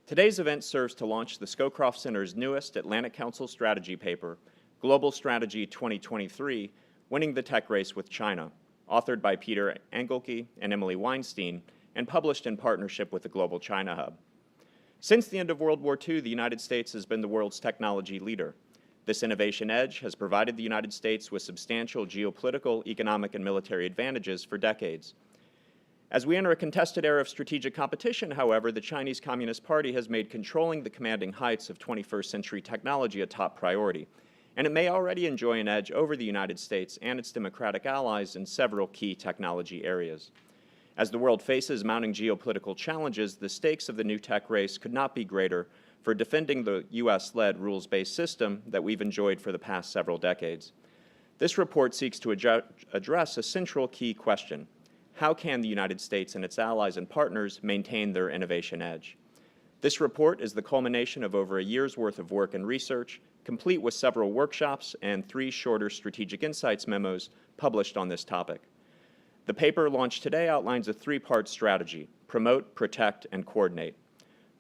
Today's event serves to launch the Scowcroft Center's newest Atlantic Council strategy paper, Global Strategy 2023, Winning the Tech Race with China, authored by Peter Engelke and Emily Weinstein, and published in partnership with the Global China Hub. Since the end of World War II, the United States has been the world's technology leader. This innovation edge has provided the United States with substantial geopolitical, economic, and military advantages for decades. As we enter a contested era of strategic competition, however, the Chinese Communist Party has made controlling the commanding heights of 21st century technology a top priority, and it may already enjoy an edge over the United States and its democratic allies in several key technology areas. As the world faces mounting geopolitical challenges, the stakes of the new tech race could not be greater for defending the U.S.-led rules-based system that we've enjoyed for the past several decades. This report seeks to address a central key question: how can the United States and its allies and partners maintain their innovation edge? This report is the culmination of over a year's worth of work and research, complete with several workshops and 3 shorter strategic insights memos published on this topic. The paper launched today outlines a 3-part strategy: promote, protect, and coordinate.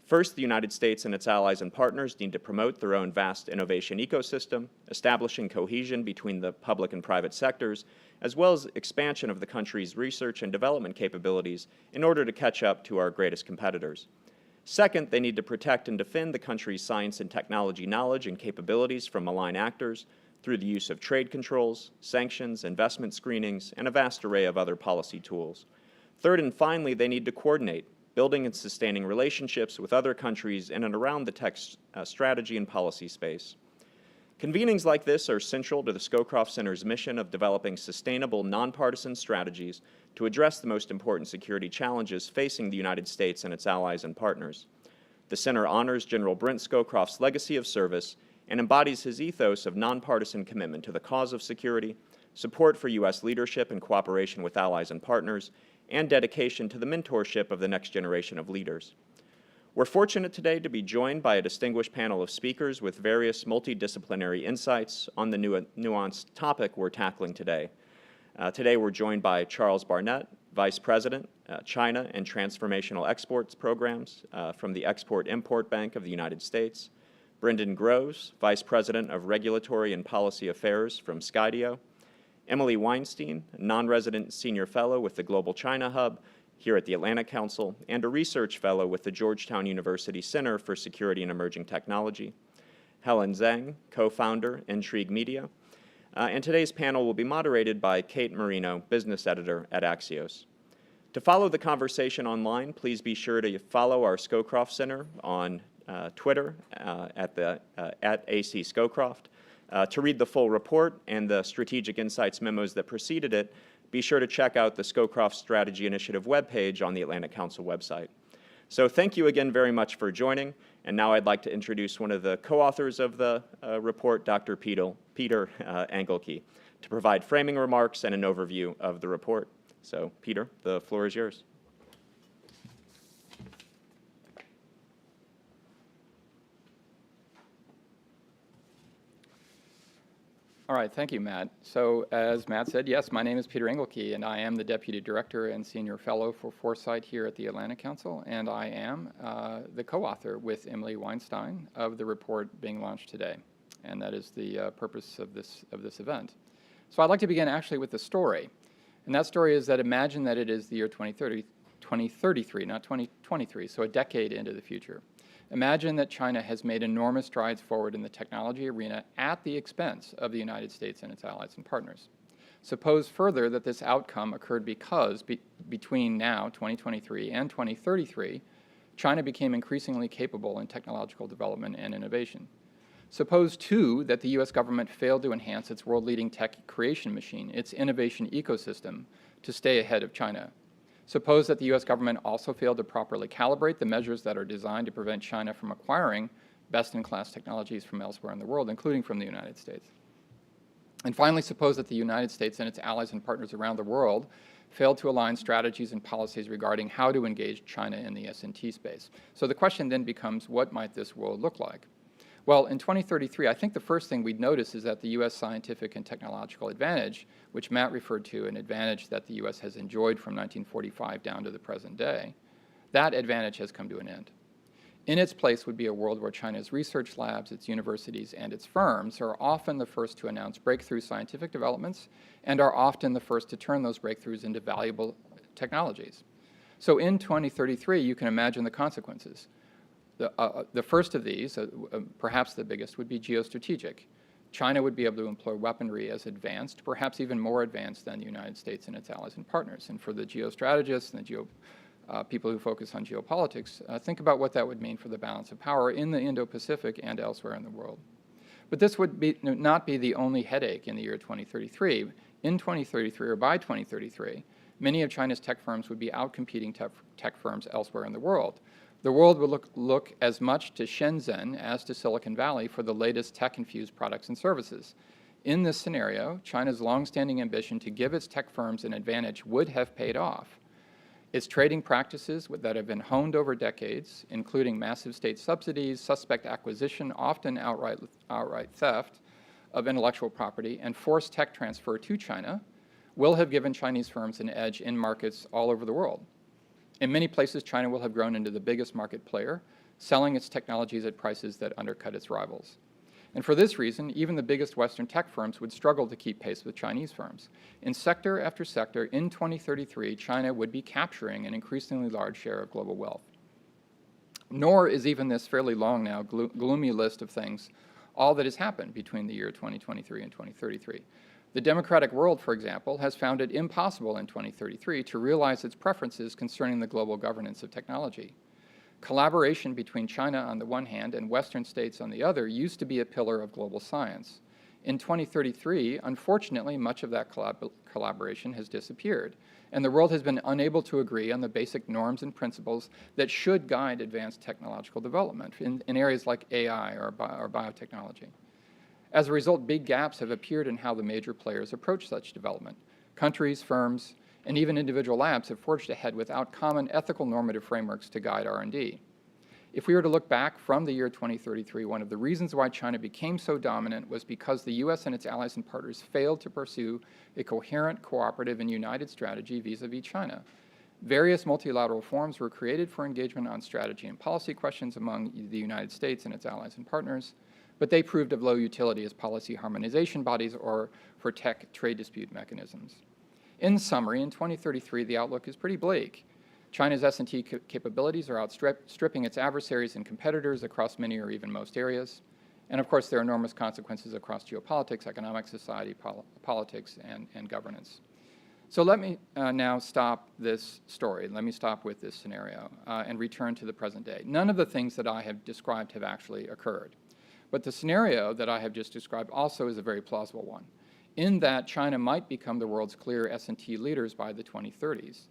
First, the United States and its allies and partners need to promote their own vast innovation ecosystem, establishing cohesion between the public and private sectors, as well as expansion of the country's research and development capabilities in order to catch up to our greatest competitors. Second, they need to protect and defend the country's science and technology knowledge and capabilities from malign actors through the use of trade controls, sanctions, investment screenings, and a vast array of other policy tools. Third and finally, they need to coordinate, building and sustaining relationships with other countries in and around the tech strategy and policy space. Convenings like this are central to the Scowcroft Center's mission of developing sustainable, nonpartisan strategies to address the most important security challenges facing the United States and its allies and partners. The Center honors General Brent Scowcroft's legacy of service and embodies his ethos of nonpartisan commitment to the cause of security, support for U.S. leadership and cooperation with allies and partners, and dedication to the mentorship of the next generation of leaders. We're fortunate today to be joined by a distinguished panel of speakers with various multidisciplinary insights on the nuanced topic we're tackling today. Today we're joined by Charles Barnett, Vice President, China and Transformational Exports Programs from the Export-Import Bank of the United States, Brendan Groves, Vice President of Regulatory and Policy Affairs from Skydio, Emily Weinstein, non-resident senior fellow with the Global China Hub here at the Atlantic Council, and a research fellow with the Georgetown University Center for Security and Emerging Technology, Helen Zhang, co-founder, Intrigue Media, and today's panel will be moderated by Kate Marino, business editor at Axios. To follow the conversation online, please be sure to follow our Scowcroft Center on Twitter at AC Scowcroft. To read the full report and the strategic insights memos that preceded it, be sure to check out the Scowcroft Strategy Initiative webpage on the Atlantic Council website. So thank you again very much for joining, and now I'd like to introduce one of the co-authors of the report, Dr. Peter Engelke, to provide framing remarks and an overview of the report. So Peter, the floor is yours. All right, thank you, Matt. So as Matt said, yes, my name is Peter Engelke, and I am the Deputy Director and Senior Fellow for Foresight here at the Atlantic Council, and I am the co-author with Emily Weinstein of the report being launched today, and that is the purpose of this event. So I'd like to begin actually with the story, and that story is that imagine that it is the year 2033, not 2023, so a decade into the future. Imagine that China has made enormous strides forward in the technology arena at the expense of the United States and its allies and partners. Suppose further that this outcome occurred because between now, 2023, and 2033, China became increasingly capable in technological development and innovation. Suppose, too, that the U.S. government failed to enhance its world-leading tech creation machine, its innovation ecosystem, to stay ahead of China. Suppose that the U.S. government also failed to properly calibrate the measures that are designed to prevent China from acquiring best-in-class technologies from elsewhere in the world, including from the United States. And finally, suppose that the United States and its allies and partners around the world failed to align strategies and policies regarding how to engage China in the S&T space. So the question then becomes, what might this world look like? Well, in 2033, I think the first thing we'd notice is that the U.S. scientific and technological advantage, which Matt referred to, an advantage that the U.S. has enjoyed from 1945 down to the present day, that advantage has come to an end. In its place would be a world where China's research labs, its universities, and its firms are often the first to announce breakthrough scientific developments and are often the first to turn those breakthroughs into valuable technologies. So in 2033, you can imagine the consequences. The first of these, perhaps the biggest, would be geostrategic. China would be able to employ weaponry as advanced, perhaps even more advanced than the United States and its allies and partners. And for the geostrategists and the people who focus on geopolitics, think about what that would mean for the balance of power in the Indo-Pacific and elsewhere in the world. But this would not be the only headache in the year 2033. In 2033, or by 2033, many of China's tech firms would be outcompeting tech firms elsewhere in the world. The world would look as much to Shenzhen as to Silicon Valley for the latest tech-infused products and services. In this scenario, China's longstanding ambition to give its tech firms an advantage would have paid off. Its trading practices that have been honed over decades, including massive state subsidies, suspect acquisition, often outright theft of intellectual property, and forced tech transfer to China, will have given Chinese firms an edge in markets all over the world. In many places, China will have grown into the biggest market player, selling its technologies at prices that undercut its rivals. And for this reason, even the biggest Western tech firms would struggle to keep pace with Chinese firms. In sector after sector, in 2033, China would be capturing an increasingly large share of global wealth. Nor is even this fairly long now, gloomy list of things all that has happened between the year 2023 and 2033. The democratic world, for example, has found it impossible in 2033 to realize its preferences concerning the global governance of technology. Collaboration between China on the one hand and Western states on the other used to be a pillar of global science. In 2033, unfortunately, much of that collaboration has disappeared, and the world has been unable to agree on the basic norms and principles that should guide advanced technological development in areas like AI or biotechnology. As a result, big gaps have appeared in how the major players approach such development. Countries, firms, and even individual labs have forged ahead without common ethical normative frameworks to guide R&D. If we were to look back from the year 2033, one of the reasons why China became so dominant was because the U.S. and its allies and partners failed to pursue a coherent, cooperative, and united strategy vis-a-vis China. Various multilateral forums were created for engagement on strategy and policy questions among the United States and its allies and partners, but they proved of low utility as policy harmonization bodies or for tech trade dispute mechanisms. In summary, in 2033, the outlook is pretty bleak. China's S&T capabilities are outstripping its adversaries and competitors across many or even most areas. And of course, there are enormous consequences across geopolitics, economic society, politics, and governance. So let me now stop this story. Let me stop with this scenario and return to the present day. None of the things that I have described have actually occurred. But the scenario that I have just described also is a very plausible one, in that China might become the world's clear S&T leaders by the 2030s.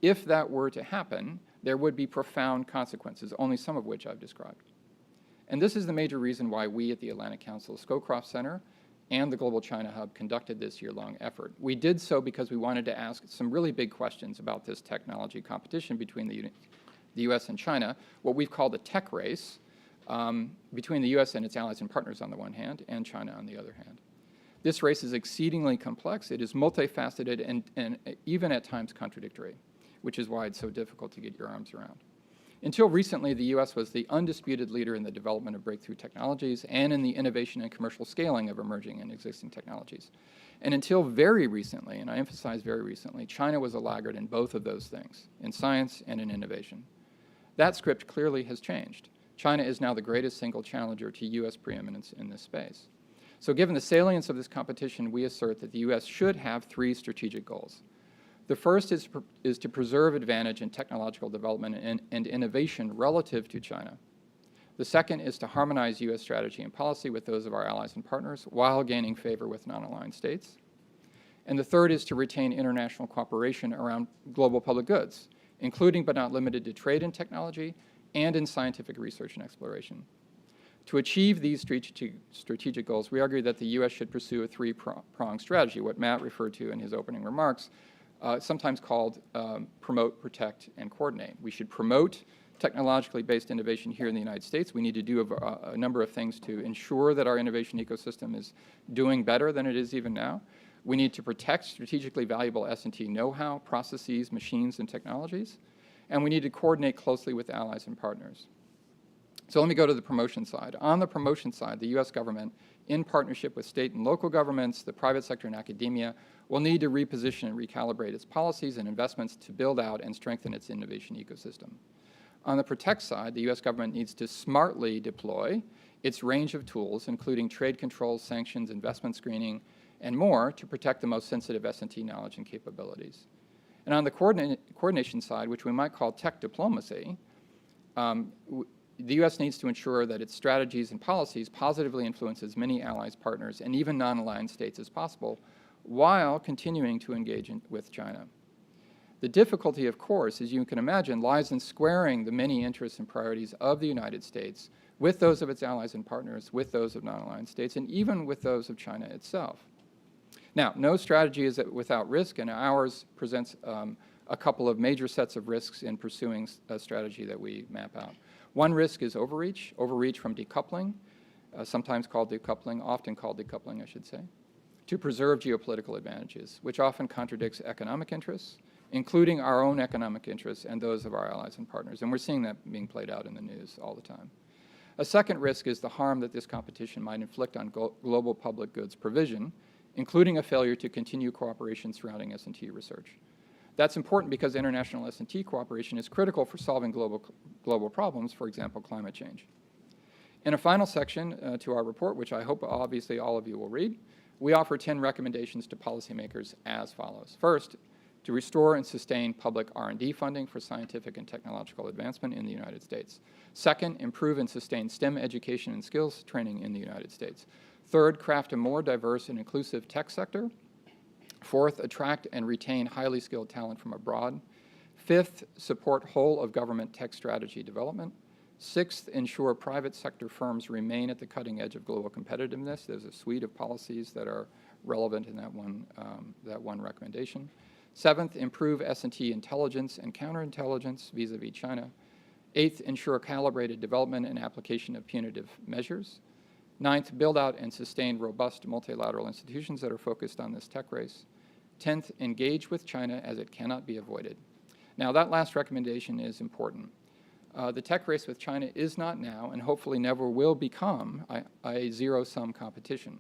If that were to happen, there would be profound consequences, only some of which I've described. And this is the major reason why we at the Atlantic Council Scowcroft Center and the Global China Hub conducted this year-long effort. We did so because we wanted to ask some really big questions about this technology competition between the U.S. and China, what we've called a tech race, between the U.S. and its allies and partners on the one hand, and China on the other hand. This race is exceedingly complex. It is multifaceted and even at times contradictory, which is why it's so difficult to get your arms around. Until recently, the U.S. was the undisputed leader in the development of breakthrough technologies and in the innovation and commercial scaling of emerging and existing technologies. And until very recently, and I emphasize very recently, China was a laggard in both of those things, in science and in innovation. That script clearly has changed. China is now the greatest single challenger to U.S. preeminence in this space. So given the salience of this competition, we assert that the U.S. should have three strategic goals. The first is to preserve advantage in technological development and innovation relative to China. The second is to harmonize U.S. strategy and policy with those of our allies and partners while gaining favor with non-aligned states. And the third is to retain international cooperation around global public goods, including but not limited to trade and technology and in scientific research and exploration. To achieve these strategic goals, we argue that the U.S. should pursue a three-pronged strategy, what Matt referred to in his opening remarks, sometimes called promote, protect, and coordinate. We should promote technologically based innovation here in the United States. We need to do a number of things to ensure that our innovation ecosystem is doing better than it is even now. We need to protect strategically valuable S&T know-how, processes, machines, and technologies. And we need to coordinate closely with allies and partners. So let me go to the promotion side. On the promotion side, the U.S. government, in partnership with state and local governments, the private sector and academia, will need to reposition and recalibrate its policies and investments to build out and strengthen its innovation ecosystem. On the protect side, the U.S. government needs to smartly deploy its range of tools, including trade controls, sanctions, investment screening, and more, to protect the most sensitive S&T knowledge and capabilities. And on the coordination side, which we might call tech diplomacy, the U.S. needs to ensure that its strategies and policies positively influence as many allies, partners, and even non-aligned states as possible, while continuing to engage with China. The difficulty, of course, as you can imagine, lies in squaring the many interests and priorities of the United States with those of its allies and partners, with those of non-aligned states, and even with those of China itself. Now, no strategy is without risk, and ours presents a couple of major sets of risks in pursuing a strategy that we map out. One risk is overreach from decoupling, sometimes called decoupling, often called decoupling, I should say, to preserve geopolitical advantages, which often contradicts economic interests, including our own economic interests and those of our allies and partners. And we're seeing that being played out in the news all the time. A second risk is the harm that this competition might inflict on global public goods provision, including a failure to continue cooperation surrounding S&T research. That's important because international S&T cooperation is critical for solving global problems, for example, climate change. In a final section to our report, which I hope obviously all of you will read, we offer 10 recommendations to policymakers as follows. First, to restore and sustain public R&D funding for scientific and technological advancement in the United States. Second, improve and sustain STEM education and skills training in the United States. Third, craft a more diverse and inclusive tech sector. Fourth, attract and retain highly skilled talent from abroad. Fifth, support whole of government tech strategy development. Sixth, ensure private sector firms remain at the cutting edge of global competitiveness. There's a suite of policies that are relevant in that one recommendation. Seventh, improve S&T intelligence and counterintelligence vis-a-vis China. Eighth, ensure calibrated development and application of punitive measures. Ninth, build out and sustain robust multilateral institutions that are focused on this tech race. 10th, engage with China as it cannot be avoided. Now, that last recommendation is important. The tech race with China is not now, and hopefully never will become, a zero-sum competition.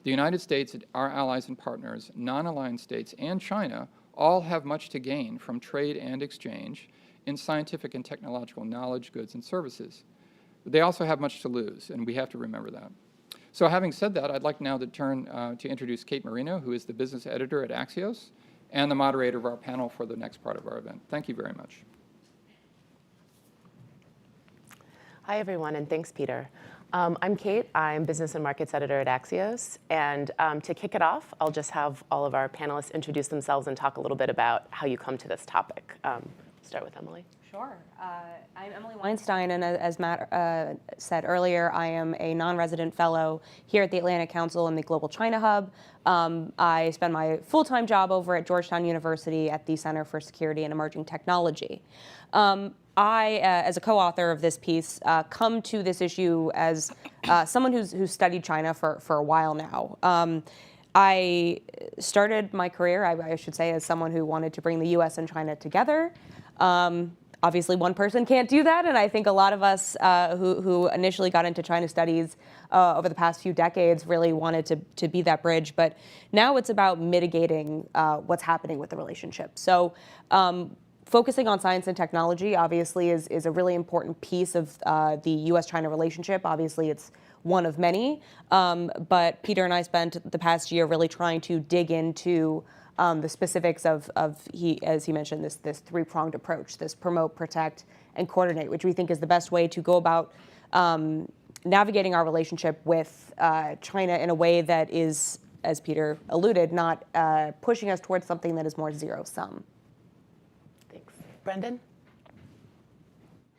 The United States, our allies and partners, non-aligned states, and China all have much to gain from trade and exchange in scientific and technological knowledge, goods, and services. But they also have much to lose, and we have to remember that. So having said that, I'd like now to turn to introduce Kate Marino, who is the business editor at Axios and the moderator of our panel for the next part of our event. Thank you very much. Hi, everyone, and thanks, Peter. I'm Kate. I'm business and markets editor at Axios. And to kick it off, I'll just have all of our panelists introduce themselves and talk a little bit about how you come to this topic. Start with Emily. Sure. I'm Emily Weinstein, and as Matt said earlier, I am a non-resident fellow here at the Atlantic Council in the Global China Hub. I spend my full-time job over at Georgetown University at the Center for Security and Emerging Technology. I, as a co-author of this piece, come to this issue as someone who's studied China for a while now. I started my career, I should say, as someone who wanted to bring the U.S. and China together. Obviously, one person can't do that, and I think a lot of us who initially got into China studies over the past few decades really wanted to be that bridge. But now it's about mitigating what's happening with the relationship. So focusing on science and technology, obviously, is a really important piece of the U.S.-China relationship. Obviously, it's one of many. But Peter and I spent the past year really trying to dig into the specifics of as he mentioned, this three-pronged approach, this promote, protect, and coordinate, which we think is the best way to go about navigating our relationship with China in a way that is, as Peter alluded, not pushing us towards something that is more zero-sum. Thanks. Brendan?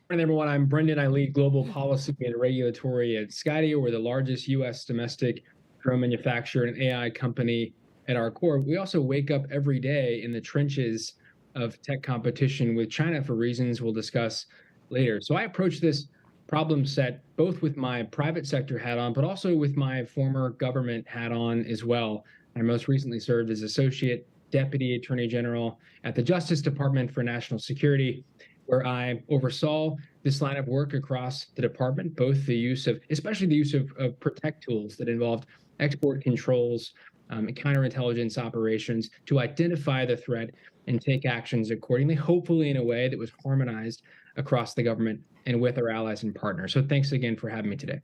Good morning, everyone. I'm Brendan. I lead global policy and regulatory at Skydio. We're the largest U.S. domestic drone manufacturer and AI company at our core. We also wake up every day in the trenches of tech competition with China for reasons we'll discuss later. So I approach this problem set both with my private sector hat on, but also with my former government hat on as well. I most recently served as Associate Deputy Attorney General at the Justice Department for National Security, where I oversaw this line of work across the department, both the use of, especially the use of protect tools that involved export controls and counterintelligence operations to identify the threat and take actions accordingly, hopefully in a way that was harmonized across the government and with our allies and partners. So thanks again for having me today.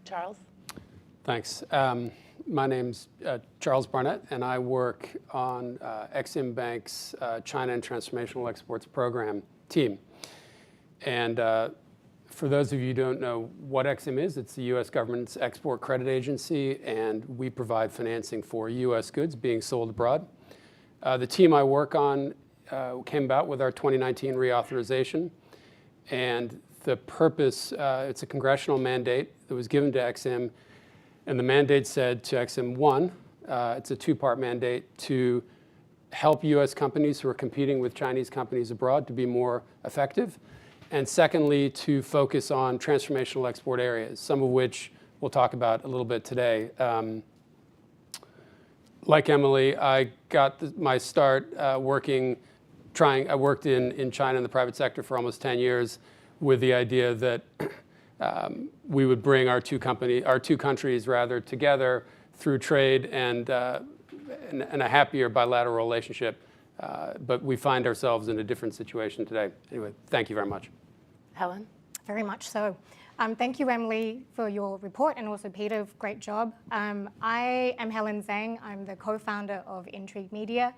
Charles? Thanks. My name's Charles Barnett, and I work on Exim Bank's China and Transformational Exports Program team. And for those of you who don't know what Exim is, it's the U.S. government's export credit agency, and we provide financing for U.S. goods being sold abroad. The team I work on came about with our 2019 reauthorization, and the purpose, it's a congressional mandate that was given to Exim, and the mandate said to Exim, one, it's a two-part mandate to help U.S. companies who are competing with Chinese companies abroad to be more effective, and secondly, to focus on transformational export areas, some of which we'll talk about a little bit today. Like Emily, I got my start I worked in China in the private sector for almost 10 years with the idea that we would bring our two countries rather together through trade and a happier bilateral relationship. But we find ourselves in a different situation today. Anyway, thank you very much. Helen? Very much so. Thank you, Emily, for your report, and also Peter, great job. I am Helen Zhang. I'm the co-founder of Intrigue Media.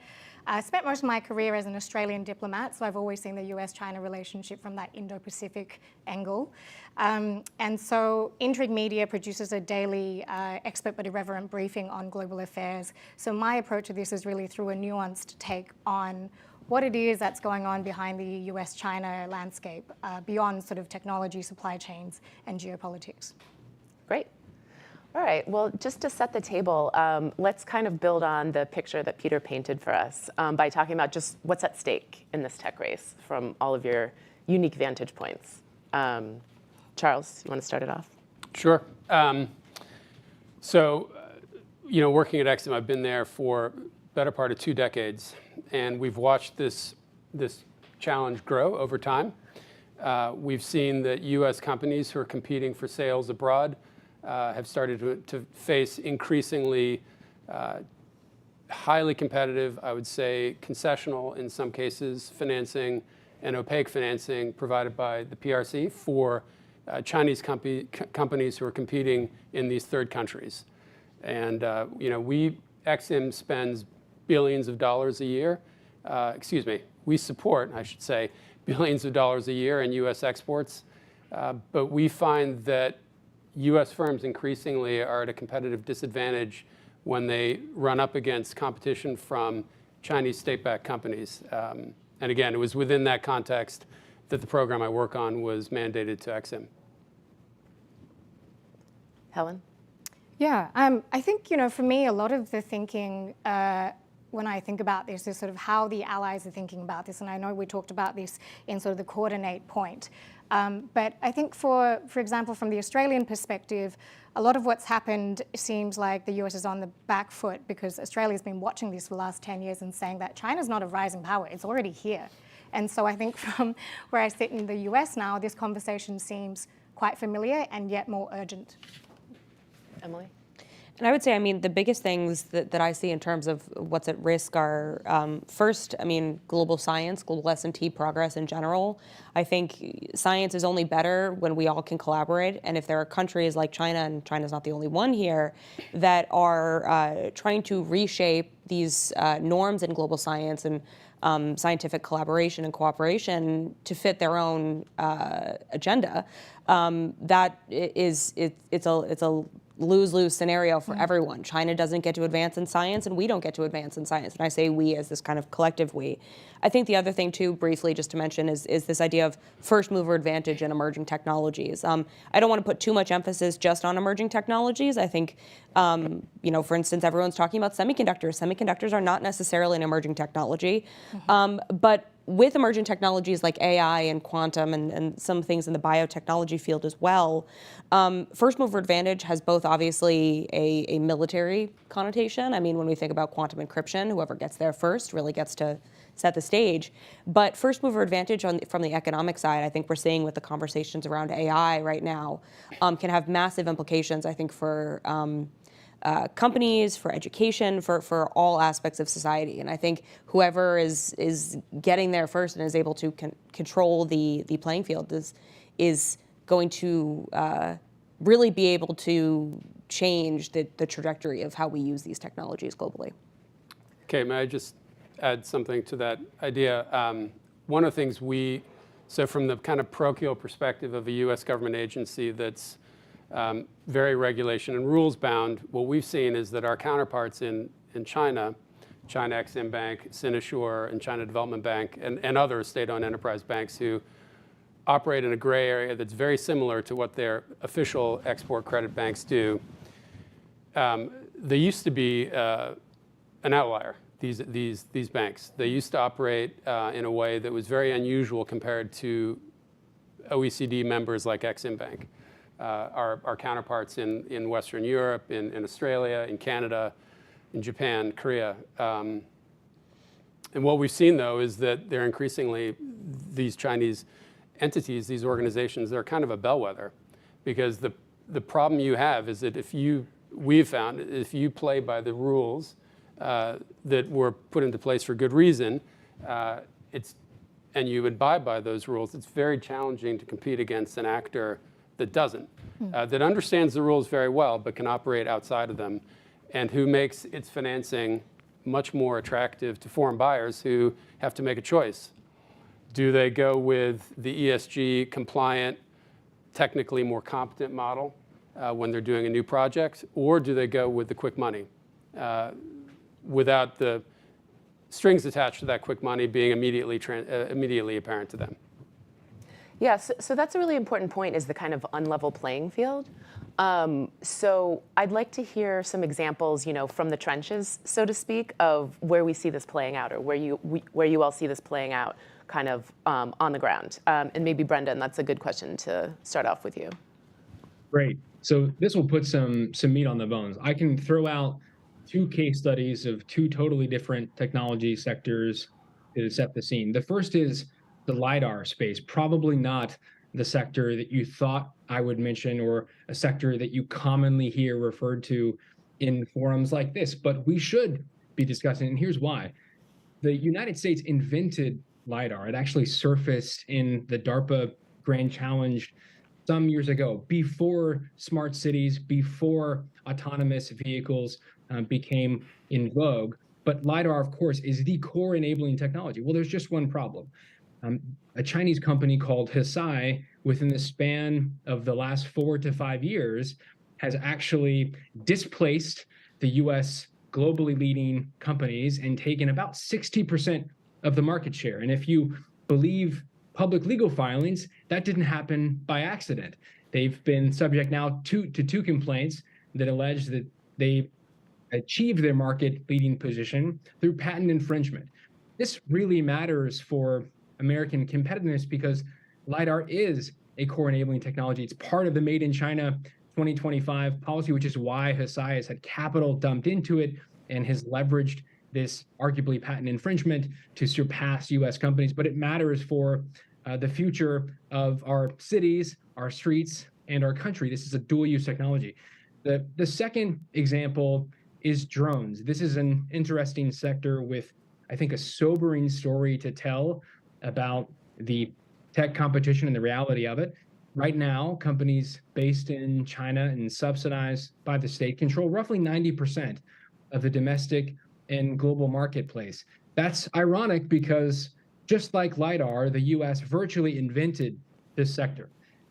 I spent most of my career as an Australian diplomat, so I've always seen the US-China relationship from that Indo-Pacific angle. And so Intrigue Media produces a daily expert but irreverent briefing on global affairs. So my approach to this is really through a nuanced take on what it is that's going on behind the US-China landscape, beyond sort of technology, supply chains, and geopolitics. Great. All right, well, just to set the table, let's kind of build on the picture that Peter painted for us by talking about just what's at stake in this tech race from all of your unique vantage points. Charles, you want to start it off? Sure. Working at Exim, I've been there for the better part of 2 decades, and we've watched this challenge grow over time. We've seen that U.S. companies who are competing for sales abroad have started to face increasingly highly competitive, I would say concessional in some cases, financing and opaque financing provided by the PRC for Chinese companies who are competing in these third countries. And Exim spends billions of dollars a year. We support, I should say, billions of dollars a year in U.S. exports. But we find that U.S. firms increasingly are at a competitive disadvantage when they run up against competition from Chinese state-backed companies. And again, it was within that context that the program I work on was mandated to Exim. Helen? Yeah, I think, for me, a lot of the thinking when I think about this is sort of how the allies are thinking about this. And I know we talked about this in sort of the coordinate point. But I think, for example, from the Australian perspective, a lot of what's happened seems like the US is on the back foot because Australia's been watching this for the last 10 years and saying that China's not a rising power, it's already here. And so I think from where I sit in the US now, this conversation seems quite familiar and yet more urgent. Emily? And I would say, the biggest things that I see in terms of what's at risk are, first, global science, global S&T progress in general. I think science is only better when we all can collaborate. And if there are countries like China, and China's not the only one here, that are trying to reshape these norms in global science and scientific collaboration and cooperation to fit their own agenda, it's a lose-lose scenario for everyone. China doesn't get to advance in science, and we don't get to advance in science. And I say we as this kind of collective we. I think the other thing, too, briefly, just to mention, is this idea of first-mover advantage in emerging technologies. I don't want to put too much emphasis just on emerging technologies. I think, for instance, everyone's talking about semiconductors. Semiconductors are not necessarily an emerging technology, but with emerging technologies like AI and quantum and some things in the biotechnology field as well, first mover advantage has both obviously a military connotation. When we think about quantum encryption, whoever gets there first really gets to set the stage. But first mover advantage from the economic side, I think we're seeing with the conversations around AI right now, can have massive implications, I think, for companies, for education, for all aspects of society. And I think whoever is getting there first and is able to control the playing field is going to really be able to change the trajectory of how we use these technologies globally. Okay, may I just add something to that idea? One of the things so from the kind of parochial perspective of a US government agency that's very regulation and rules bound, what we've seen is that our counterparts in China, China Exim Bank, Sinosure, and China Development Bank, and other state-owned enterprise banks who operate in a gray area that's very similar to what their official export credit banks do. They used to be an outlier, these banks. They used to operate in a way that was very unusual compared to OECD members like Exim Bank. Our counterparts in Western Europe, in Australia, in Canada, in Japan, Korea. And what we've seen, though, is that they're increasingly, these Chinese entities, these organizations, they're kind of a bellwether. Because the problem you have is that we've found, if you play by the rules that were put into place for good reason, and you abide by those rules, it's very challenging to compete against an actor that doesn't, that understands the rules very well but can operate outside of them, and who makes its financing much more attractive to foreign buyers who have to make a choice. Do they go with the ESG compliant, technically more competent model when they're doing a new project, or do they go with the quick money without the strings attached to that quick money being immediately apparent to them? Yeah, so that's a really important point, is the kind of unlevel playing field. So I'd like to hear some examples, from the trenches, so to speak, of where we see this playing out, or where you all see this playing out kind of on the ground. And maybe Brendan, that's a good question to start off with you. Great. So this will put some meat on the bones. I can throw out 2 case studies of 2 totally different technology sectors to set the scene. The first is the LiDAR space, probably not the sector that you thought I would mention, or a sector that you commonly hear referred to in forums like this, but we should be discussing, and here's why. The United States invented LiDAR. It actually surfaced in the DARPA Grand Challenge some years ago, before smart cities, before autonomous vehicles became in vogue. But LiDAR, of course, is the core enabling technology. Well, there's just one problem. A Chinese company called Hesai, within the span of the last 4 to 5 years, has actually displaced the US globally leading companies and taken about 60% of the market share. And if you believe public legal filings, that didn't happen by accident. They've been subject now to 2 complaints that allege that they achieved their market leading position through patent infringement. This really matters for American competitiveness because LiDAR is a core enabling technology. It's part of the Made in China 2025 policy, which is why Hesai has had capital dumped into it and has leveraged this arguably patent infringement to surpass US companies. But it matters for the future of our cities, our streets, and our country. This is a dual use technology. The second example is drones. This is an interesting sector with, I think, a sobering story to tell about the tech competition and the reality of it. Right now, companies based in China and subsidized by the state control roughly 90% of the domestic and global marketplace. That's ironic because just like LiDAR, the US virtually invented this sector.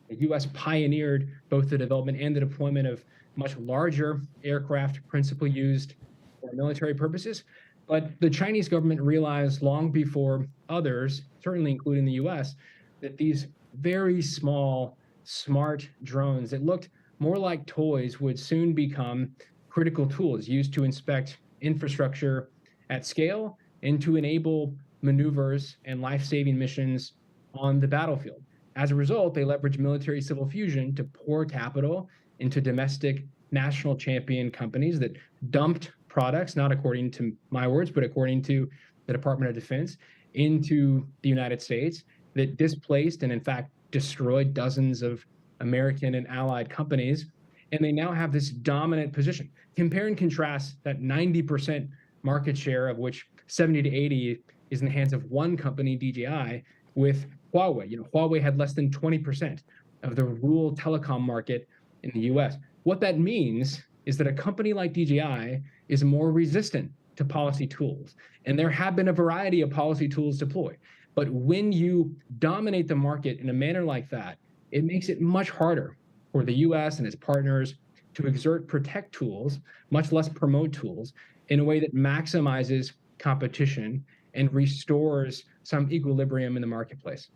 The US pioneered both the development and the deployment of much larger aircraft principally used for military purposes. But the Chinese government realized long before others, certainly including the US, that these very small, smart drones that looked more like toys would soon become critical tools used to inspect infrastructure at scale and to enable maneuvers and life-saving missions on the battlefield. As a result, they leveraged military-civil fusion to pour capital into domestic national champion companies that dumped products, not according to my words, but according to the Department of Defense into the United States that displaced and in fact destroyed dozens of American and allied companies. And they now have this dominant position. Compare and contrast that 90% market share, of which 70 to 80 is in the hands of one company, DJI, with Huawei. Huawei had less than 20% of the rural telecom market in the US. What that means is that a company like DJI is more resistant to policy tools. And there have been a variety of policy tools deployed. But when you dominate the market in a manner like that, it makes it much harder for the US and its partners to exert protect tools, much less promote tools, in a way that maximizes competition and restores some equilibrium in the marketplace.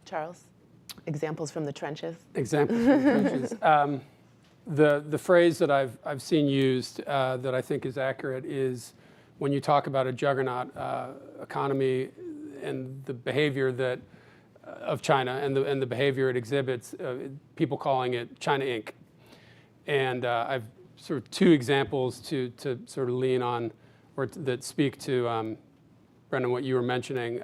Charles, examples from the trenches? Examples from the trenches. The phrase that I've seen used that I think is accurate is when you talk about a juggernaut economy and the behavior that of China and the behavior it exhibits, people calling it China Inc. And I've sort of two examples to sort of lean on or that speak to, Brendan, what you were mentioning.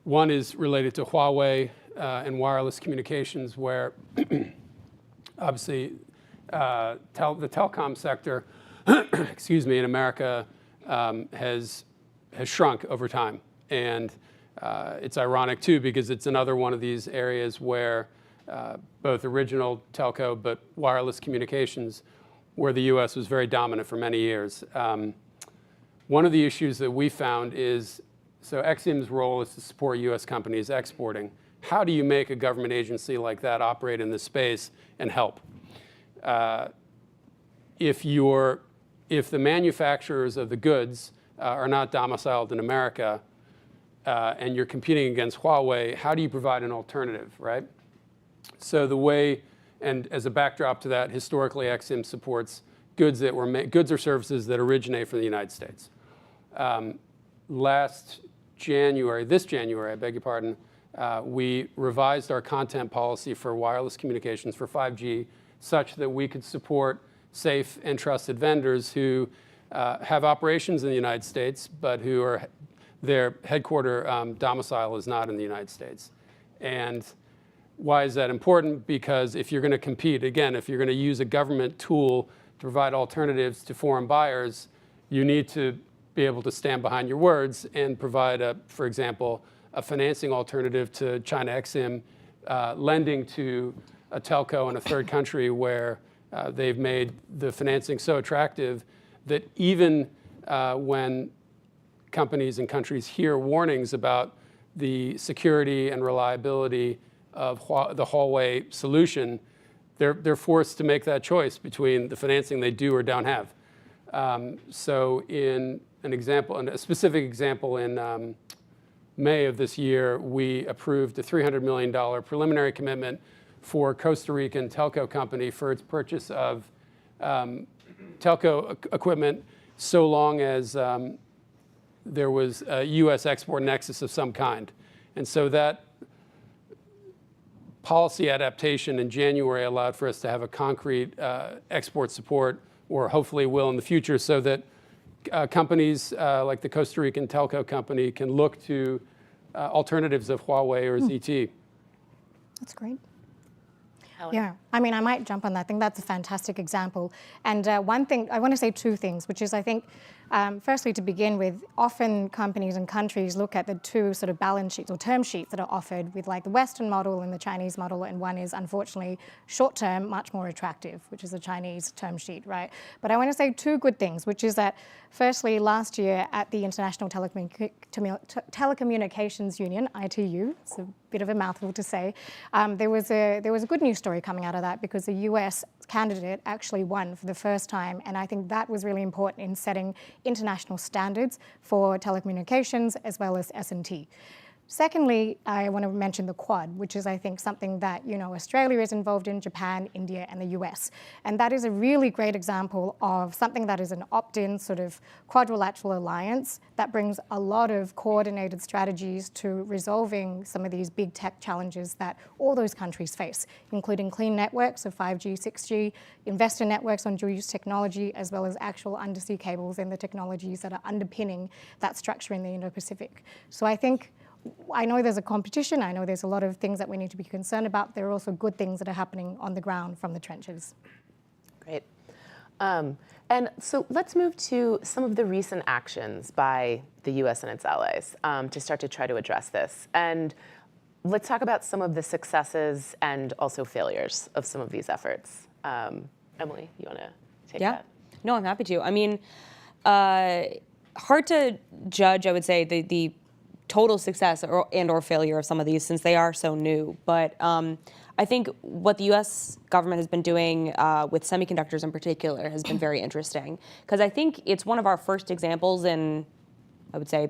One is related to Huawei and wireless communications, where obviously the telecom sector, excuse me, in America has shrunk over time. And it's ironic, too, because it's another one of these areas where both original telco but wireless communications, where the U.S. was very dominant for many years. One of the issues that we found is, so Exim's role is to support U.S. companies exporting. How do you make a government agency like that operate in this space and help? If the manufacturers of the goods are not domiciled in America and you're competing against Huawei, how do you provide an alternative, right? So the way, and as a backdrop to that, historically Exim supports goods that were goods or services that originate from the United States. This January, I beg your pardon, we revised our content policy for wireless communications for 5G such that we could support safe and trusted vendors who have operations in the United States, but who are their headquarter domicile is not in the United States. And why is that important? Because if you're going to compete, again, if you're going to use a government tool to provide alternatives to foreign buyers, you need to be able to stand behind your words and provide, for example, a financing alternative to China Exim, lending to a telco in a third country where they've made the financing so attractive that even when companies and countries hear warnings about the security and reliability of the Huawei solution, they're forced to make that choice between the financing they do or don't have. So in a specific example in May of this year, we approved a $300 million preliminary commitment for Costa Rican telco company for its purchase of telco equipment so long as there was a U.S. export nexus of some kind. And so that policy adaptation in January allowed for us to have a concrete export support, or hopefully will in the future, so that companies like the Costa Rican telco company can look to alternatives of Huawei or ZTE. That's great. Helen? Yeah, I mean, I might jump on that. I think that's a fantastic example. And one thing, I want to say two things, which is I think, firstly, to begin with, often companies and countries look at the two sort of balance sheets or term sheets that are offered with like the Western model and the Chinese model, and one is unfortunately short-term, much more attractive, which is the Chinese term sheet, right? But I want to say two good things, which is that, firstly, last year at the International Telecommunications Union, ITU, it's a bit of a mouthful to say, there was a good news story coming out of that because the US candidate actually won for the first time, and I think that was really important in setting international standards for telecommunications as well as S&T. Secondly, I want to mention the Quad, which is, I think, something that, Australia is involved in, Japan, India, and the US. And that is a really great example of something that is an opt-in sort of quadrilateral alliance that brings a lot of coordinated strategies to resolving some of these big tech challenges that all those countries face, including clean networks of 5G, 6G, investor networks on dual-use technology, as well as actual undersea cables and the technologies that are underpinning that structure in the Indo-Pacific. So I know there's a competition. I know there's a lot of things that we need to be concerned about. There are also good things that are happening on the ground from the trenches. Great. And so let's move to some of the recent actions by the US and its allies to start to try to address this. And let's talk about some of the successes and also failures of some of these efforts. Emily, you want to take that? No, I'm happy to. I mean, hard to judge, I would say, the total success or failure of some of these since they are so new. But I think what the U.S. government has been doing with semiconductors in particular has been very interesting, because I think it's one of our first examples in, I would say,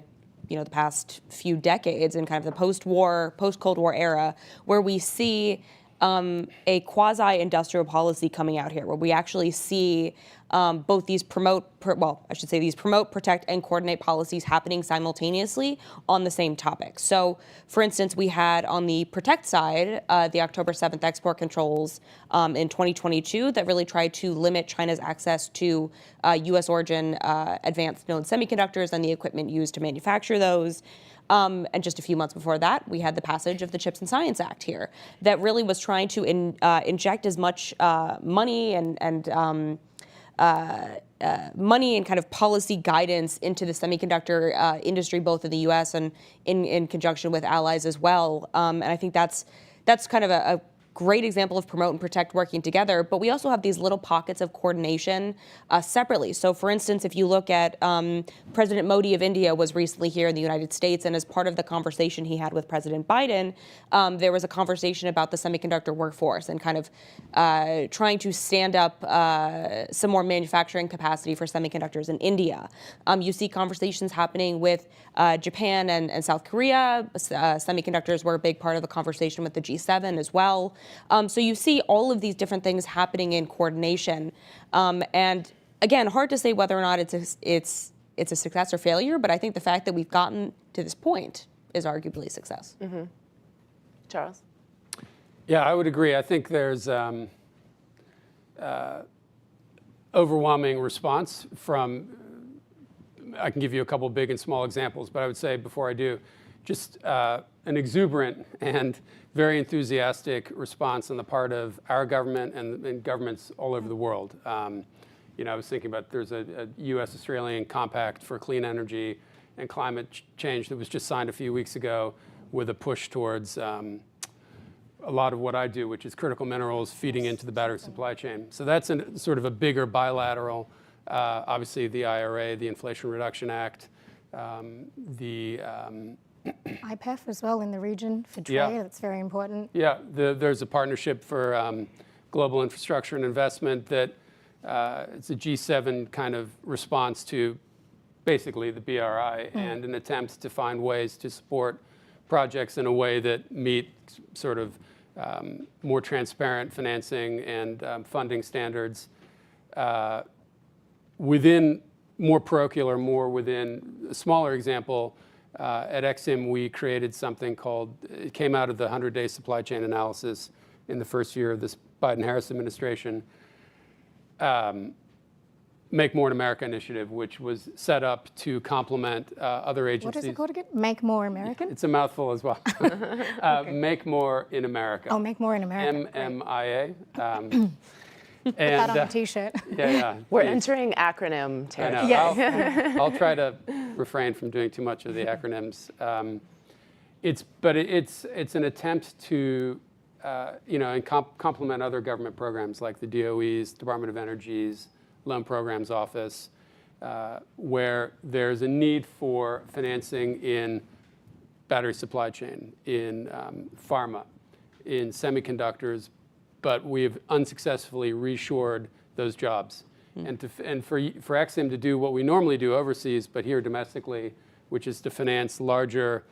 the past few decades in kind of the post-Cold War era, where we see a quasi-industrial policy coming out here, where we actually see both these promote, protect, and coordinate policies happening simultaneously on the same topic. So, for instance, we had on the protect side the October 7th export controls in 2022 that really tried to limit China's access to U.S. origin advanced node semiconductors and the equipment used to manufacture those. And just a few months before that, we had the passage of the Chips and Science Act here that really was trying to inject as much money and money and kind of policy guidance into the semiconductor industry, both in the U.S. and in conjunction with allies as well. And I think that's kind of a great example of promote and protect working together, but we also have these little pockets of coordination separately. So for instance, if you look at President Modi of India was recently here in the United States, and as part of the conversation he had with President Biden, there was a conversation about the semiconductor workforce and kind of trying to stand up some more manufacturing capacity for semiconductors in India. You see conversations happening with Japan and South Korea. Semiconductors were a big part of the conversation with the G7 as well. So you see all of these different things happening in coordination. And again, hard to say whether or not it's a success or failure, but I think the fact that we've gotten to this point is arguably a success. Mm-hmm. Charles? Yeah, I would agree. I think there's overwhelming response from, I can give you a couple big and small examples, but I would say before I do, just an exuberant and very enthusiastic response on the part of our government and governments all over the world. I was thinking about there's a U.S.-Australian compact for clean energy and climate change that was just signed a few weeks ago with a push towards a lot of what I do, which is critical minerals feeding into the battery supply chain. So that's sort of a bigger bilateral, obviously the IRA, the Inflation Reduction Act, the IPEF as well in the region for trade, that's very important. Yeah, there's a partnership for global infrastructure and investment that it's a G7 kind of response to basically the BRI and an attempt to find ways to support projects in a way that meet sort of more transparent financing and funding standards within more parochial, more within a smaller example. At Exim, we created something called, it came out of the 100-day supply chain analysis in the first year of this Biden-Harris administration, Make More in America initiative, which was set up to complement other agencies. What is it called again? Make More American? It's a mouthful as well. Okay. Make More in America. Oh, Make More in America. MMIA. Put that on a T-shirt. Yeah. We're entering acronym territory. Yes. I'll try to refrain from doing too much of the acronyms. It's an attempt to, and complement other government programs like the DOE's, Department of Energy's Loan Programs Office, where there's a need for financing in battery supply chain, in pharma, in semiconductors, but we've unsuccessfully reshored those jobs. And for Exim to do what we normally do overseas, but here domestically, which is to finance larger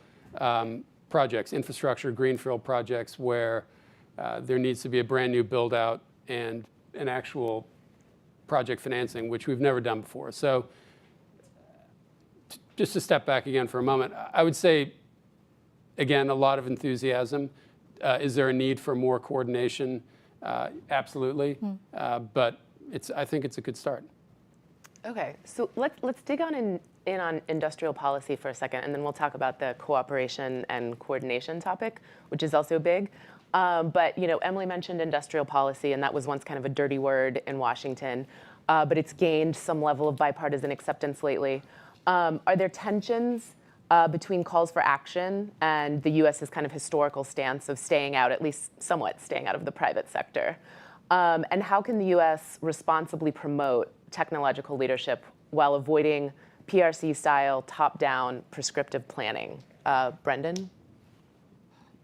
projects, infrastructure, greenfield projects, where there needs to be a brand new build out and an actual project financing, which we've never done before. So just to step back again for a moment, I would say, again, a lot of enthusiasm. Is there a need for more coordination? Absolutely. But I think it's a good start. Okay, so let's dig in on industrial policy for a second, and then we'll talk about the cooperation and coordination topic, which is also big. But Emily mentioned industrial policy, and that was once kind of a dirty word in Washington, but it's gained some level of bipartisan acceptance lately. Are there tensions between calls for action and the U.S.'s kind of historical stance of staying out, at least somewhat staying out of the private sector? And how can the U.S. responsibly promote technological leadership while avoiding PRC-style, top-down, prescriptive planning? Brendan?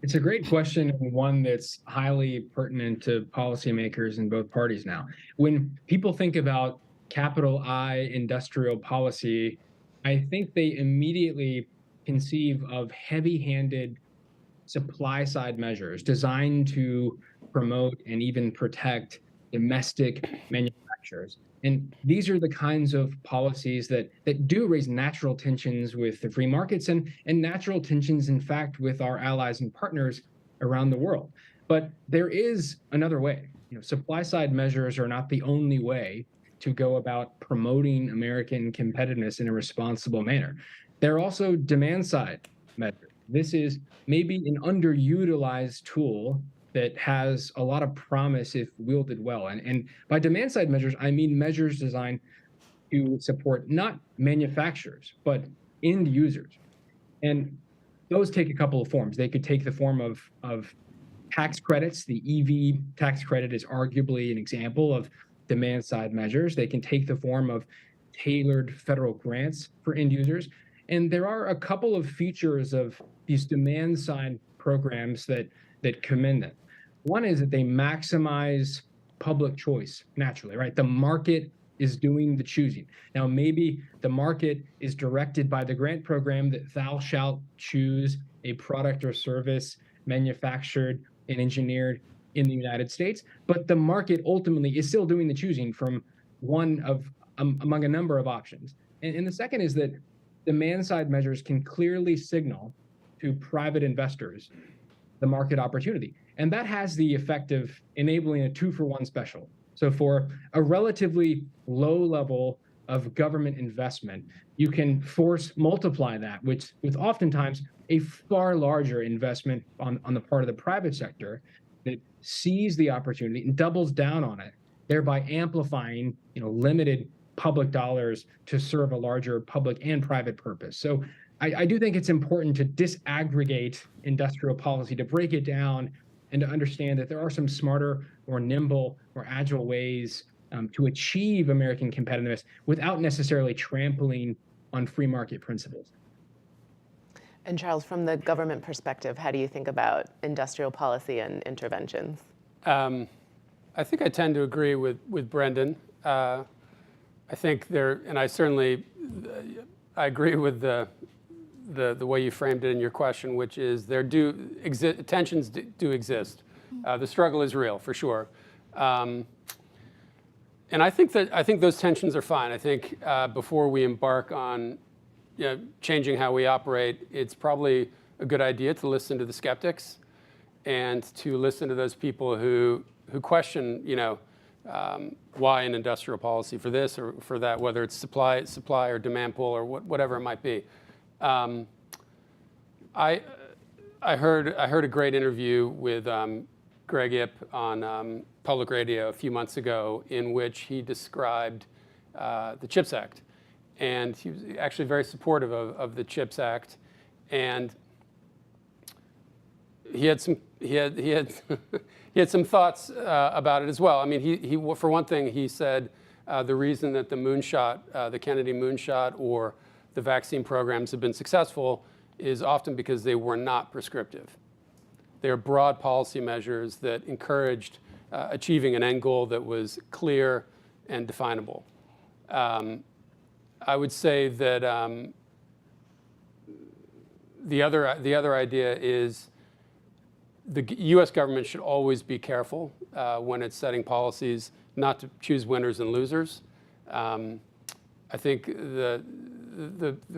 It's a great question, and one that's highly pertinent to policymakers in both parties now. When people think about capital I industrial policy, I think they immediately conceive of heavy-handed supply-side measures designed to promote and even protect domestic manufacturers. And these are the kinds of policies that do raise natural tensions with the free markets and natural tensions, in fact, with our allies and partners around the world. But there is another way. Supply-side measures are not the only way to go about promoting American competitiveness in a responsible manner. There are also demand-side measures. This is maybe an underutilized tool that has a lot of promise if wielded well. And by demand-side measures, I mean measures designed to support not manufacturers, but end users. And those take a couple of forms. They could take the form of tax credits. The EV tax credit is arguably an example of demand-side measures. They can take the form of tailored federal grants for end users. And there are a couple of features of these demand-side programs that commend them. One is that they maximize public choice naturally, right? The market is doing the choosing. Now, maybe the market is directed by the grant program that thou shalt choose a product or service manufactured and engineered in the United States, but the market ultimately is still doing the choosing from one of among a number of options. And the second is that demand-side measures can clearly signal to private investors the market opportunity. And that has the effect of enabling a 2-for-1 special. So for a relatively low level of government investment, you can force multiply that, with oftentimes a far larger investment on the part of the private sector that sees the opportunity and doubles down on it, thereby amplifying limited public dollars to serve a larger public and private purpose. So I do think it's important to disaggregate industrial policy, to break it down and to understand that there are some smarter, more nimble, more agile ways to achieve American competitiveness without necessarily trampling on free market principles. And Charles, from the government perspective, how do you think about industrial policy and interventions? I think I tend to agree with Brendan. I think and I agree with the way you framed it in your question, which is tensions do exist. The struggle is real, for sure. And I think those tensions are fine. I think before we embark on changing how we operate, it's probably a good idea to listen to the skeptics and to listen to those people who question, why an industrial policy for this or for that, whether it's supply or demand pull or whatever it might be. I heard a great interview with Greg Ip on public radio a few months ago, in which he described the CHIPS Act, and he was actually very supportive of the CHIPS Act, and he had some thoughts about it as well. I mean, he for one thing, he said the reason that the moonshot, the Kennedy moonshot, or the vaccine programs have been successful is often because they were not prescriptive. They are broad policy measures that encouraged achieving an end goal that was clear and definable. I would say that the other idea is the U.S. government should always be careful when it's setting policies, not to choose winners and losers. I think the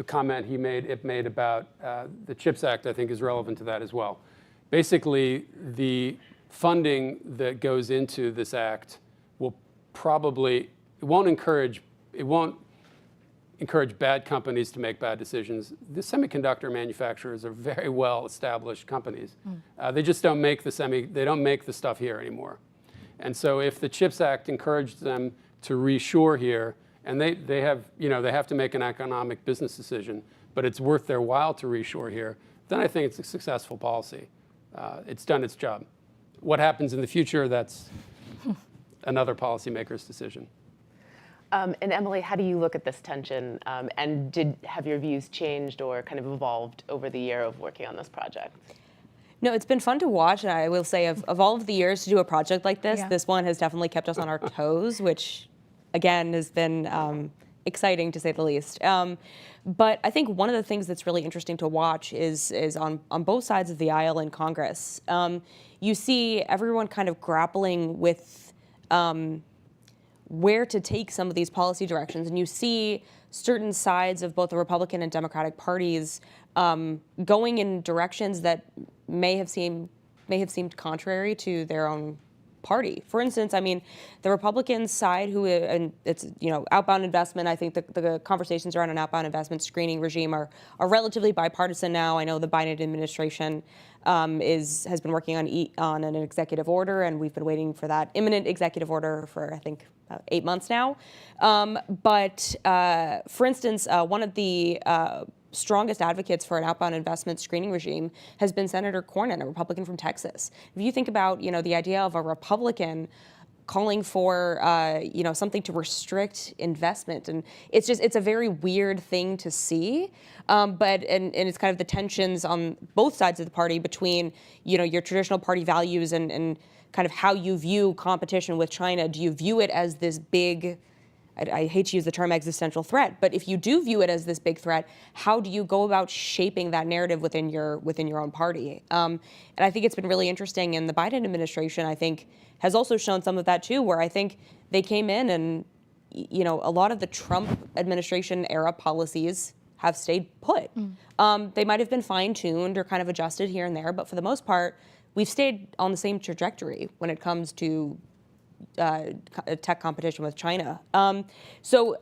comment it made about the CHIPS Act, I think, is relevant to that as well. Basically, the funding that goes into this act will probably it won't encourage bad companies to make bad decisions. The semiconductor manufacturers are very well established companies. They just don't make they don't make the stuff here anymore. And so if the CHIPS Act encouraged them to reshore here, and they have to make an economic business decision, but it's worth their while to reshore here, then I think it's a successful policy. It's done its job. What happens in the future, that's another policymaker's decision. And Emily, how do you look at this tension? And have your views changed or kind of evolved over the year of working on this project? No, it's been fun to watch, and I will say of all of the years to do a project like this, this one has definitely kept us on our toes, which, again, has been exciting to say the least. But I think one of the things that's really interesting to watch is on both sides of the aisle in Congress. You see everyone kind of grappling with where to take some of these policy directions, and you see certain sides of both the Republican and Democratic parties going in directions that may have seemed contrary to their own party. For instance, I mean, the Republican side, and it's outbound investment. I think the conversations around an outbound investment screening regime are relatively bipartisan now. I know the Biden administration has been working on an executive order, and we've been waiting for that imminent executive order for I think 8 months now. But for instance, one of the strongest advocates for an outbound investment screening regime has been Senator Cornyn, a Republican from Texas. If you think about, the idea of a Republican calling for, something to restrict investment, and it's a very weird thing to see. But it's kind of the tensions on both sides of the party between, your traditional party values and kind of how you view competition with China. Do you view it as this big, I hate to use the term existential threat, but if you do view it as this big threat, how do you go about shaping that narrative within your own party? And I think it's been really interesting, and the Biden administration, I think, has also shown some of that too, where I think they came in and, a lot of the Trump administration era policies have stayed put. They might have been fine-tuned or kind of adjusted here and there, but for the most part, we've stayed on the same trajectory when it comes to tech competition with China. So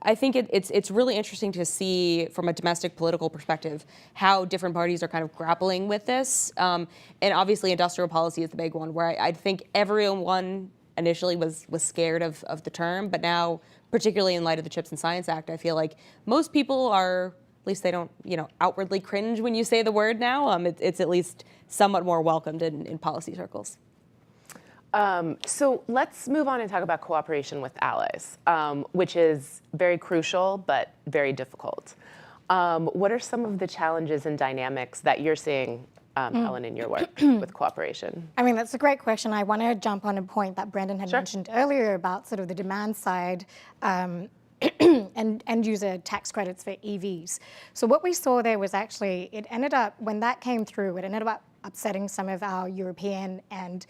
I think it's really interesting to see from a domestic political perspective how different parties are kind of grappling with this. And obviously industrial policy is the big one, where I think everyone initially was scared of the term, but now, particularly in light of the CHIPS and Science Act, I feel like most people are, at least they don't, outwardly cringe when you say the word now. It's at least somewhat more welcomed in policy circles. So let's move on and talk about cooperation with allies, which is very crucial but very difficult. What are some of the challenges and dynamics that you're seeing, Helen, in your work with cooperation? I mean, that's a great question. I want to jump on a point that Brendan had mentioned earlier about sort of the demand side and end user tax credits for EVs. So what we saw there was actually, when that came through, it ended up upsetting some of our European and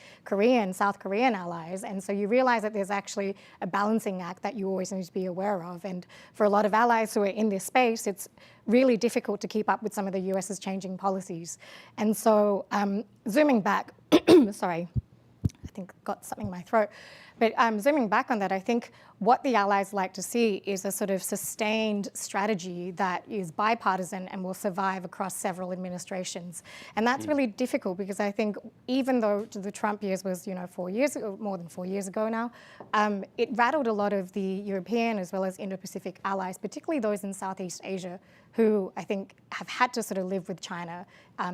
South Korean allies. And so you realize that there's actually a balancing act that you always need to be aware of. And for a lot of allies who are in this space, it's really difficult to keep up with some of the US's changing policies. And so zooming back, sorry, I think I got something in my throat. But zooming back on that, I think what the allies like to see is a sort of sustained strategy that is bipartisan and will survive across several administrations. And that's really difficult because I think even though the Trump years was, 4 years ago, more than 4 years ago now, it rattled a lot of the European as well as Indo-Pacific allies, particularly those in Southeast Asia, who I think have had to sort of live with China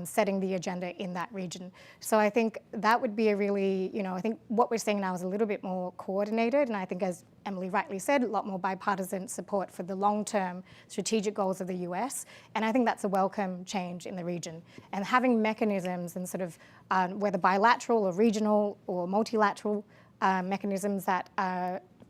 setting the agenda in that region. So I think that would be a really, I think what we're seeing now is a little bit more coordinated, and I think, as Emily rightly said, a lot more bipartisan support for the long-term strategic goals of the US, and I think that's a welcome change in the region. And having mechanisms and sort of whether bilateral or regional or multilateral mechanisms that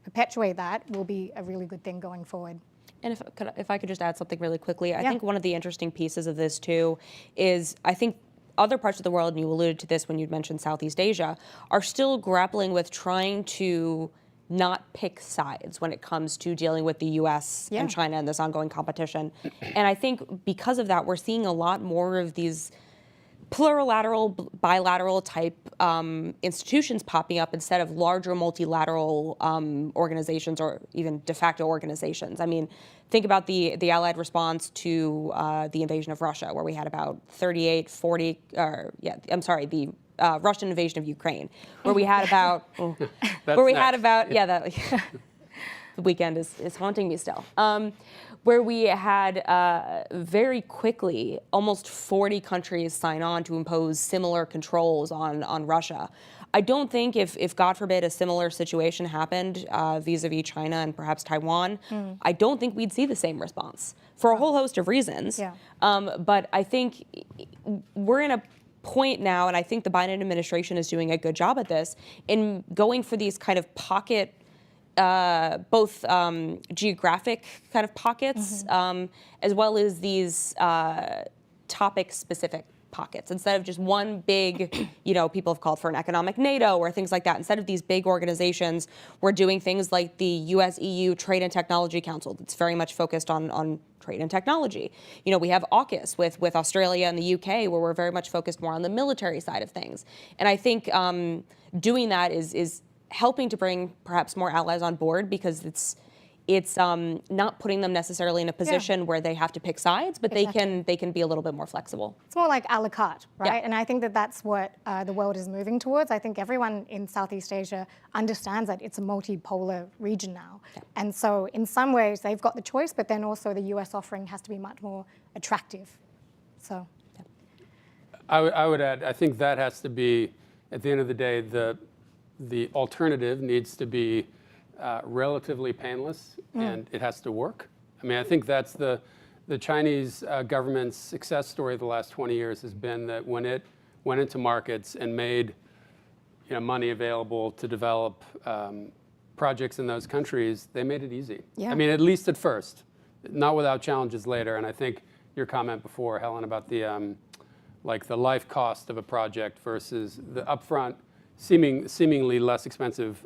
perpetuate that will be a really good thing going forward. And if I could just add something really quickly, I think one of the interesting pieces of this too is I think other parts of the world, and you alluded to this when you mentioned Southeast Asia, are still grappling with trying to not pick sides when it comes to dealing with the U.S. and China and this ongoing competition. And I think because of that, we're seeing a lot more of these plurilateral, bilateral type institutions popping up instead of larger multilateral organizations or even de facto organizations. I mean, think about the Allied response to the invasion of Russia, where we had about 38, 40, the Russian invasion of Ukraine, where we had about, the weekend is haunting me still. Where we had very quickly almost 40 countries sign on to impose similar controls on Russia. I don't think if God forbid, a similar situation happened vis-a-vis China and perhaps Taiwan, I don't think we'd see the same response for a whole host of reasons. But I think we're in a point now, and I think the Biden administration is doing a good job at this, in going for these kind of pocket both geographic kind of pockets, as well as these topic-specific pockets. Instead of just one big, people have called for an economic NATO or things like that. Instead of these big organizations, we're doing things like the US-EU Trade and Technology Council that's very much focused on trade and technology. We have AUKUS with Australia and the UK, where we're very much focused more on the military side of things. And I think doing that is helping to bring perhaps more allies on board, because it's not putting them necessarily in a position where they have to pick sides, but they can be a little bit more flexible. It's more like a la carte, right? And I think that's what the world is moving towards. I think everyone in Southeast Asia understands that it's a multipolar region now. And so in some ways they've got the choice, but then also the US offering has to be much more attractive. So I would add, I think that has to be, at the end of the day, the alternative needs to be relatively painless, and it has to work. I mean, I think that's the Chinese government's success story of the last 20 years has been that when it went into markets and made money available to develop projects in those countries, they made it easy. I mean, at least at first, not without challenges later. And I think your comment before, Helen, about the life cost of a project versus the upfront, seemingly less expensive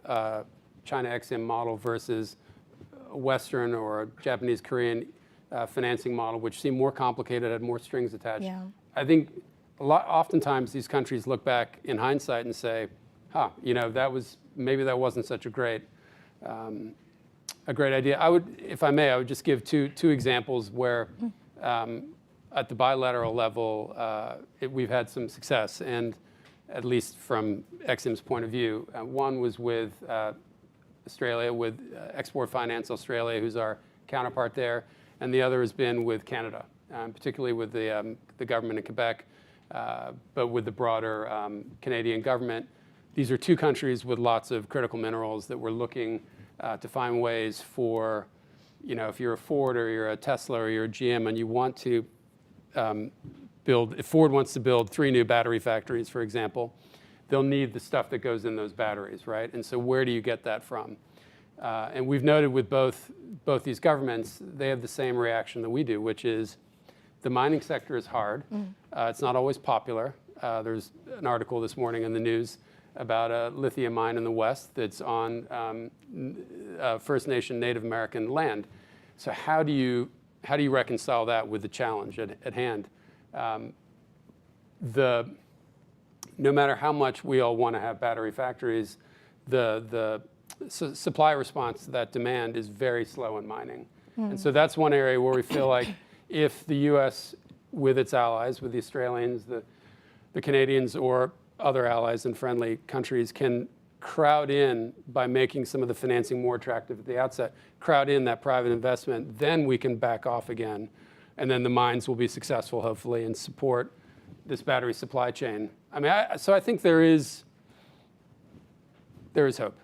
China XM model versus a Western or Japanese Korean financing model, which seemed more complicated, had more strings attached. I think oftentimes these countries look back in hindsight and say, maybe that wasn't such a great idea. If I may, I would just give two examples where at the bilateral level we've had some success, and at least from XM's point of view. One was with Australia, with Export Finance Australia, who's our counterpart there, and the other has been with Canada, particularly with the government in Quebec, but with the broader Canadian government. These are two countries with lots of critical minerals that we're looking to find ways for, if you're a Ford or you're a Tesla or you're a GM and you want to if Ford wants to build 3 new battery factories, for example, they'll need the stuff that goes in those batteries, right? And so where do you get that from? And we've noted with both these governments, they have the same reaction that we do, which is the mining sector is hard. It's not always popular. There's an article this morning in the news about a lithium mine in the West that's on First Nation Native American land. So how do you reconcile that with the challenge at hand? No matter how much we all want to have battery factories, the supply response to that demand is very slow in mining. And so that's one area where we feel like if the US, with its allies, with the Australians, the Canadians, or other allies and friendly countries, can crowd in by making some of the financing more attractive at the outset, crowd in that private investment, then we can back off again. And then the mines will be successful, hopefully, and support this battery supply chain. I mean, so I think there is hope.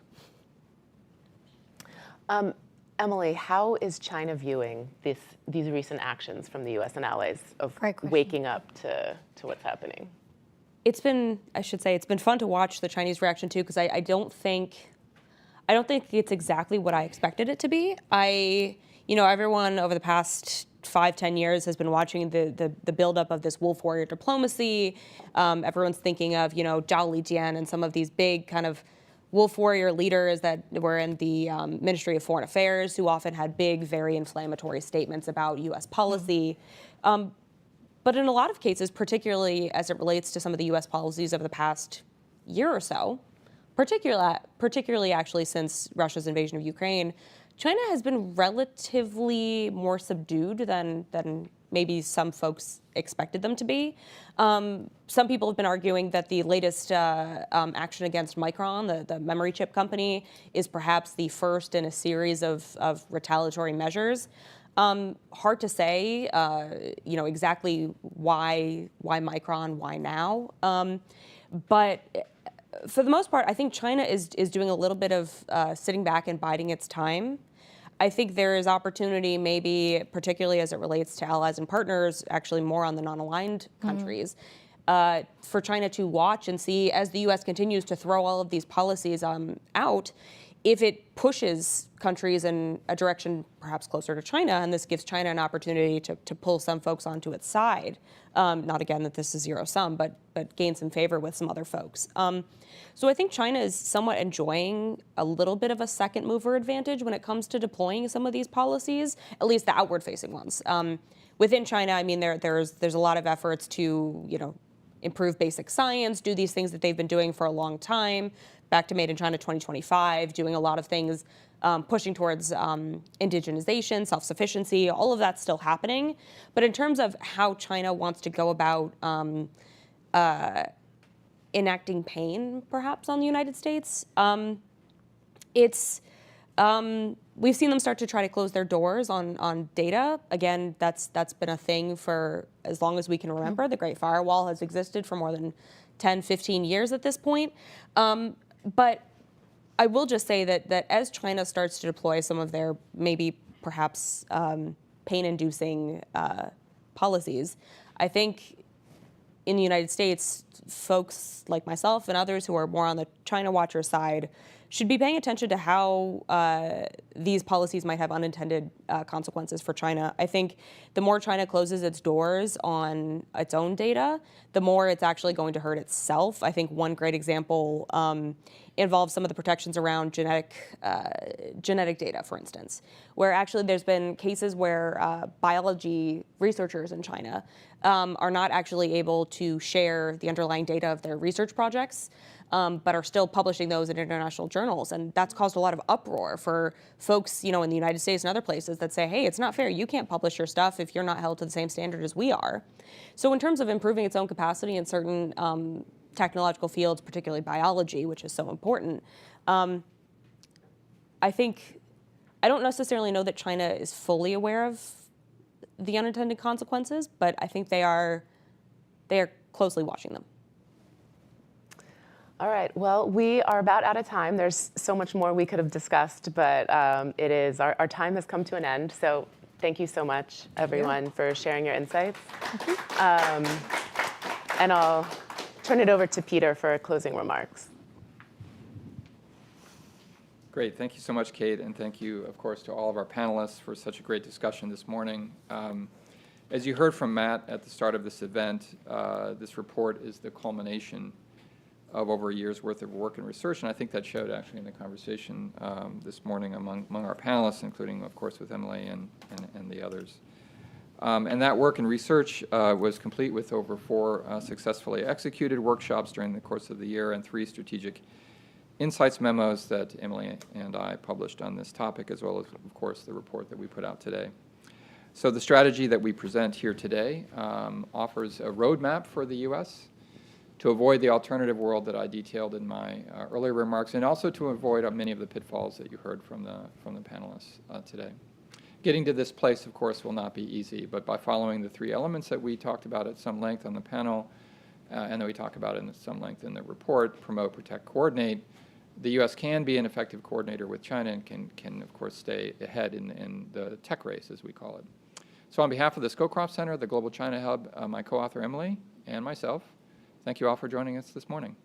Emily, how is China viewing these recent actions from the U.S. and allies of waking up to what's happening? It's been fun to watch the Chinese reaction too, because I don't think it's exactly what I expected it to be. everyone over the past 5-10 years has been watching the buildup of this wolf warrior diplomacy. Everyone's thinking of, Zhao Lijian and some of these big kind of wolf warrior leaders that were in the Ministry of Foreign Affairs who often had big, very inflammatory statements about U.S. policy. But in a lot of cases, particularly as it relates to some of the U.S. policies over the past year or so, particularly actually since Russia's invasion of Ukraine, China has been relatively more subdued than maybe some folks expected them to be. Some people have been arguing that the latest action against Micron, the memory chip company, is perhaps the first in a series of retaliatory measures. Hard to say, exactly why Micron, why now. But for the most part, I think China is doing a little bit of sitting back and biding its time. I think there is opportunity, maybe particularly as it relates to allies and partners, actually more on the non-aligned countries, for China to watch and see as the U.S. continues to throw all of these policies out, if it pushes countries in a direction perhaps closer to China, and this gives China an opportunity to pull some folks onto its side. Not again that this is zero-sum, but gain some favor with some other folks. So I think China is somewhat enjoying a little bit of a second mover advantage when it comes to deploying some of these policies, at least the outward-facing ones. Within China, I mean, there's a lot of efforts to, improve basic science, do these things that they've been doing for a long time. Back to Made in China 2025, doing a lot of things, pushing towards indigenization, self-sufficiency, all of that's still happening. But in terms of how China wants to go about enacting pain, perhaps, on the United States, we've seen them start to try to close their doors on data. Again, that's been a thing for as long as we can remember. The Great Firewall has existed for more than 10, 15 years at this point. But I will just say that as China starts to deploy some of their maybe perhaps pain-inducing policies, I think in the United States, folks like myself and others who are more on the China watcher side should be paying attention to how these policies might have unintended consequences for China. I think the more China closes its doors on its own data, the more it's actually going to hurt itself. I think one great example involves some of the protections around genetic data, for instance, where actually there's been cases where biology researchers in China are not actually able to share the underlying data of their research projects, but are still publishing those in international journals. And that's caused a lot of uproar for folks, in the United States and other places that say, hey, it's not fair. You can't publish your stuff if you're not held to the same standard as we are. So in terms of improving its own capacity in certain technological fields, particularly biology, which is so important, I don't necessarily know that China is fully aware of the unintended consequences, but I think they are closely watching them. All right, well, we are about out of time. There's so much more we could have discussed, but our time has come to an end. So thank you so much, everyone, for sharing your insights. And I'll turn it over to Peter for closing remarks. Great. Thank you so much, Kate, and thank you, of course, to all of our panelists for such a great discussion this morning. As you heard from Matt at the start of this event, this report is the culmination of over a year's worth of work and research, and I think that showed actually in the conversation this morning among our panelists, including, of course, with Emily and the others. And that work and research was complete with over 4 successfully executed workshops during the course of the year and 3 strategic insights memos that Emily and I published on this topic, as well as, of course, the report that we put out today. So the strategy that we present here today offers a roadmap for the U.S. to avoid the alternative world that I detailed in my earlier remarks, and also to avoid many of the pitfalls that you heard from the panelists today. Getting to this place, of course, will not be easy, but by following the 3 elements that we talked about at some length on the panel, and that we talk about in some length in the report, promote, protect, coordinate, the U.S. can be an effective coordinator with China and can of course, stay ahead in the tech race, as we call it. So on behalf of the Scowcroft Center, the Global China Hub, my co-author Emily, and myself, thank you all for joining us this morning.